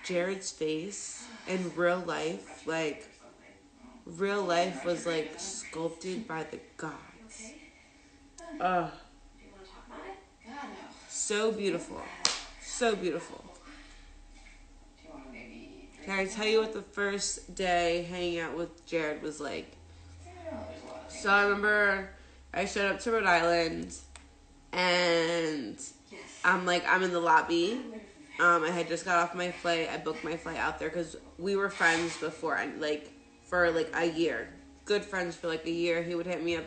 Jared's face in real life, like, real life was, like, sculpted by the gods. Ugh. So beautiful. So beautiful. Can I tell you what the first day hanging out with Jared was like? So I remember I showed up to Rhode Island, and I'm in the lobby. I had just got off my flight. I booked my flight out there because we were friends before, for a year. Good friends for a year. He would hit me up,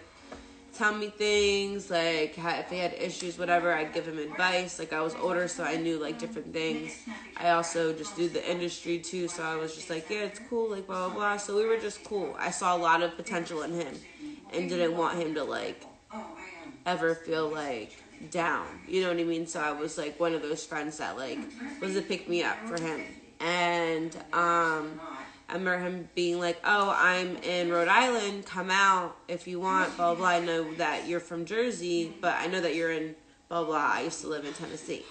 tell me things, if he had issues, whatever, I'd give him advice. I was older, so I knew, different things. I also just do the industry, too, so I was just yeah, it's cool, blah, blah, blah. So we were just cool. I saw a lot of potential in him and didn't want him to, ever feel, down. You know what I mean? So I was, one of those friends that, was a pick-me-up for him. And, I remember him being oh, I'm in Rhode Island, come out if you want, blah, blah, blah. I know that you're from Jersey, but I know that you're in blah, blah. I used to live in Tennessee.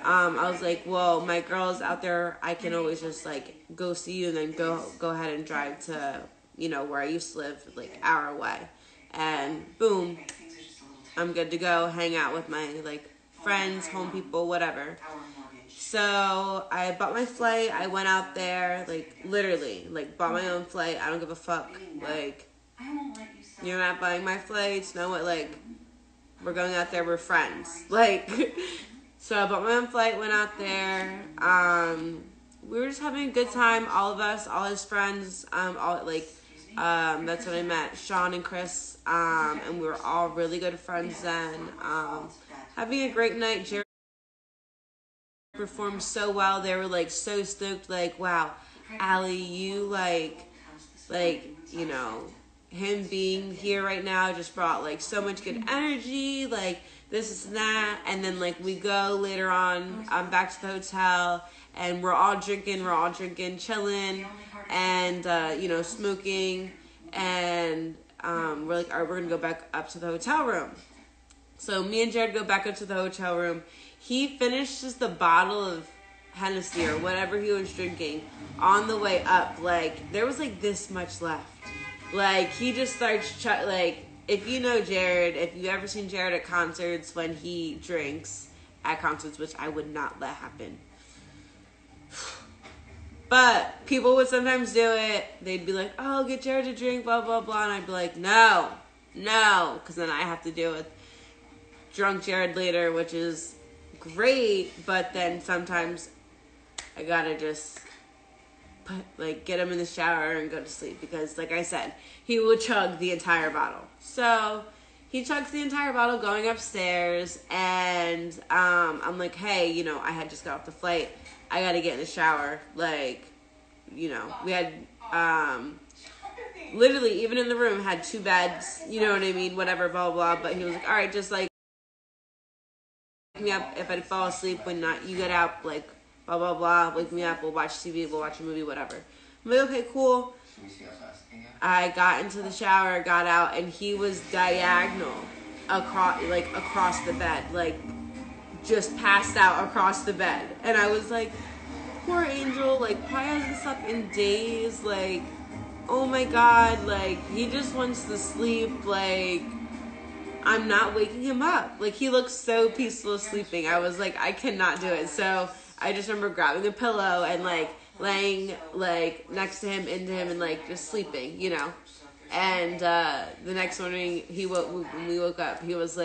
I was well, my girl's out there. I can always just, go see you and then go ahead and drive to, where I used to live, hour away. And boom, I'm good to go, hang out with my, friends, home people, whatever. So I bought my flight. I went out there, literally, bought my own flight. I don't give a fuck. You're not buying my flights. No, what, we're going out there. We're friends. So I bought my own flight, went out there. We were just having a good time. All of us, all his friends, that's when I met Sean and Chris. And we were all really good friends then. Having a great night. Jared performed so well. They were so stoked, wow, Allie, you him being here right now just brought so much good energy, this and that. And then we go later on back to the hotel, and we're all drinking, chilling, and smoking, and we're alright, we're gonna go back up to the hotel room. So me and Jared go back up to the hotel room. He finishes the bottle of Hennessy or whatever he was drinking on the way up. There was this much left. He just starts if you know Jared, if you've ever seen Jared at concerts when he drinks at concerts, which I would not let happen. But people would sometimes do it. They'd be oh, get Jared to drink, blah, blah, blah. And I'd be no. Because then I have to deal with drunk Jared later, which is great. But then sometimes I gotta just get him in the shower and go to sleep. Because like I said, he will chug the entire bottle. So he chugs the entire bottle going upstairs. And I'm hey, I had just got off the flight. I gotta get in the shower. We had, literally, even in the room, had 2 beds, you know what I mean, whatever, blah, blah, but he was alright, just, wake me up if I fall asleep when not, you get out, blah, blah, blah, wake me up, we'll watch TV, we'll watch a movie, whatever. I'm okay, cool. I got into the shower, got out, and he was diagonal across the bed, just passed out across the bed. And I was poor Angel, probably hasn't slept in days, oh my God, he just wants to sleep, I'm not waking him up. He looks so peaceful sleeping. I was I cannot do it. So I just remember grabbing a pillow and laying next to him, into him, and just sleeping, And the next morning when we woke up, he was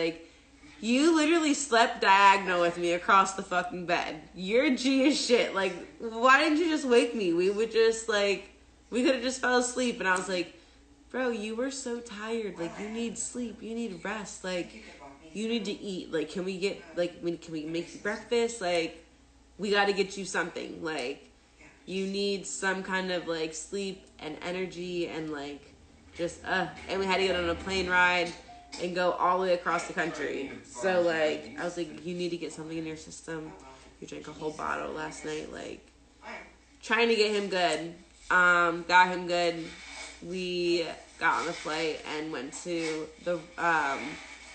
you literally slept diagonal with me across the fucking bed. You're G as shit. Why didn't you just wake me? We would just, we could have just fell asleep. And I was bro, you were so tired. You need sleep. You need rest. You need to eat. Can we get, can we make you breakfast? We got to get you something. You need some kind of, sleep and energy and, just, and we had to get on a plane ride and go all the way across the country. So, I was you need to get something in your system. You drank a whole bottle last night. Trying to get him good. Got him good. We got on the flight and went to the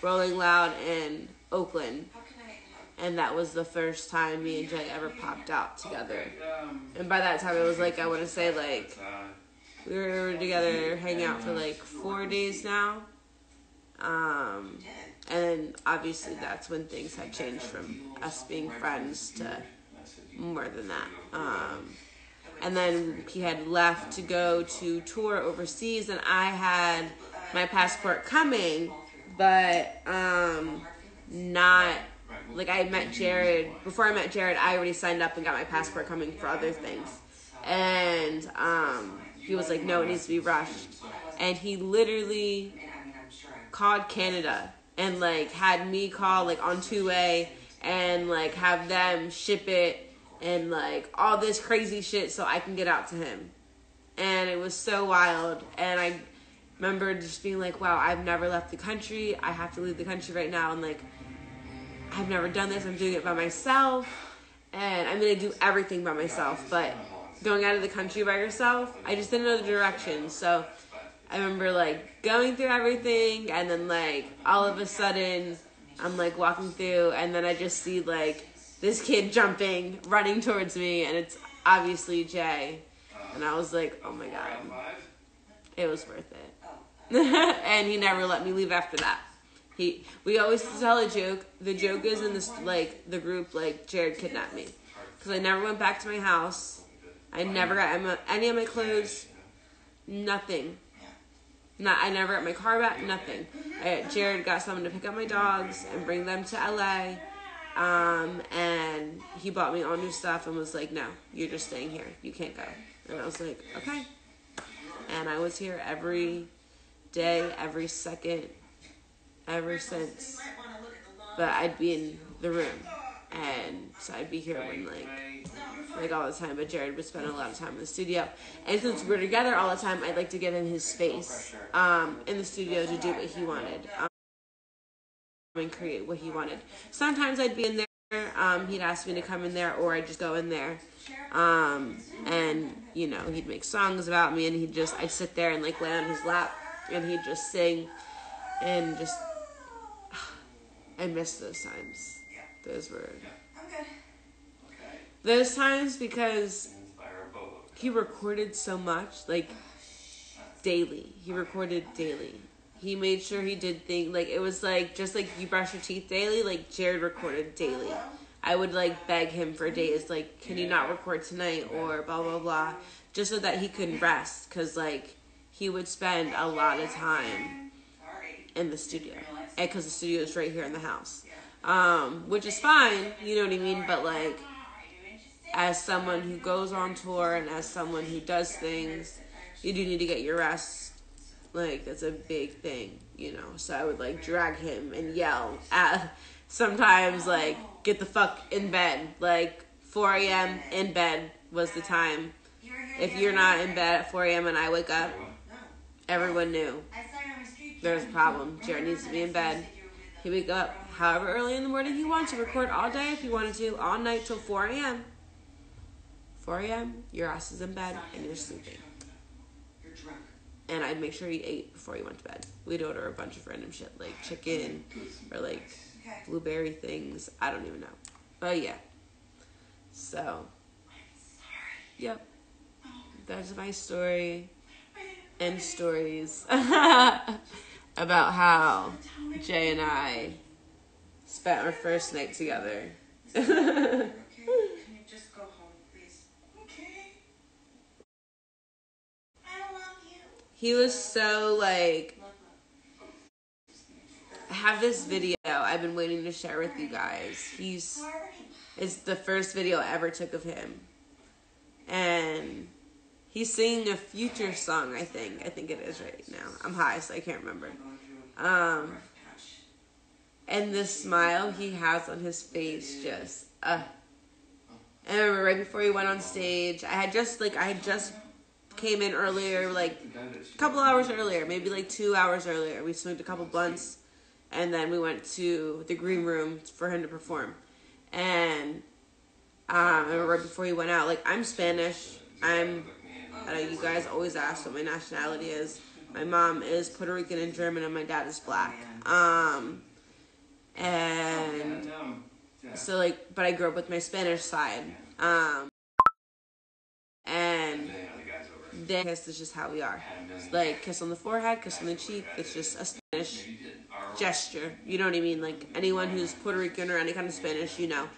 Rolling Loud in Oakland. And that was the first time me and Jay ever popped out together. And by that time, it was like, I want to say, like, we were together hanging out for like 4 days now. And obviously that's when things had changed from us being friends to more than that. And then he had left to go to tour overseas, and I had my passport coming, but not, like, I met Jared. Before I met Jared, I already signed up and got my passport coming for other things. And he was like, no, it needs to be rushed. And he literally called Canada and, like, had me call, like, on two-way and, like, have them ship it and, like, all this crazy shit so I can get out to him. And it was so wild. And I remember just being like, wow, I've never left the country. I have to leave the country right now. And, like, I've never done this. I'm doing it by myself. And I'm going to do everything by myself. But going out of the country by yourself, I just didn't know the direction. So I remember, like, going through everything. And then, like, all of a sudden, I'm, like, walking through. And then I just see, like, this kid jumping, running towards me, and it's obviously Jay. And I was like, oh my God. It was worth it. And he never let me leave after that. We always tell a joke. The joke is in this, like, the group, like, Jared kidnapped me. Because I never went back to my house. I never got any of my clothes. Nothing. I never got my car back. Nothing. Jared got someone to pick up my dogs and bring them to LA. And he bought me all new stuff and was like, no, you're just staying here. You can't go. And I was like, okay. And I was here every day, every second, ever since. But I'd be in the room. And so I'd be here when, like all the time. But Jared would spend a lot of time in the studio. And since we're together all the time, I'd like to give him his space, in the studio to do what he wanted. And create what he wanted. Sometimes I'd be in there, he'd ask me to come in there, or I'd just go in there, and, you know, he'd make songs about me, and I'd sit there and, like, lay on his lap, and he'd just sing, and just, I miss those times. Those were, those times, because he recorded so much, like, daily. He recorded daily. He made sure he did things, like, it was, like, just like you brush your teeth daily, like, Jared recorded daily. I would, like, beg him for days, like, can you not record tonight, or blah, blah, blah, just so that he could rest, because, like, he would spend a lot of time in the studio, and because the studio is right here in the house, which is fine, you know what I mean, but, like, as someone who goes on tour, and as someone who does things, you do need to get your rest. Like, that's a big thing, you know. So I would, like, drag him and yell at, sometimes, like, get the fuck in bed. Like, 4 a.m. in bed was the time. If you're not in bed at 4 a.m. and I wake up, everyone knew there's a problem. Jared needs to be in bed. He'd wake up however early in the morning he wanted to, record all day if he wanted to, all night till 4 a.m. 4 a.m., your ass is in bed and you're sleeping. And I'd make sure he ate before he went to bed. We'd order a bunch of random shit, like chicken or, like, blueberry things. I don't even know. But, yeah. So, yep. That's my story and stories about how Jay and I spent our first night together. He was so, like, I have this video I've been waiting to share with you guys. It's the first video I ever took of him. And he's singing a Future song, I think. I think it is right now. I'm high, so I can't remember. And the smile he has on his face just, And I remember right before he went on stage, I had just came in earlier, like, a couple hours earlier, maybe, like, 2 hours earlier. We smoked a couple blunts, and then we went to the green room for him to perform. And I remember right before he went out, like, I'm Spanish. I know you guys always ask what my nationality is. My mom is Puerto Rican and German, and my dad is black. And So like, but I grew up with my Spanish side. And then kiss is just how we are. Like, kiss on the forehead, kiss on the cheek. It's just a Spanish gesture. You know what I mean? Like, anyone who's Puerto Rican or any kind of Spanish, you know.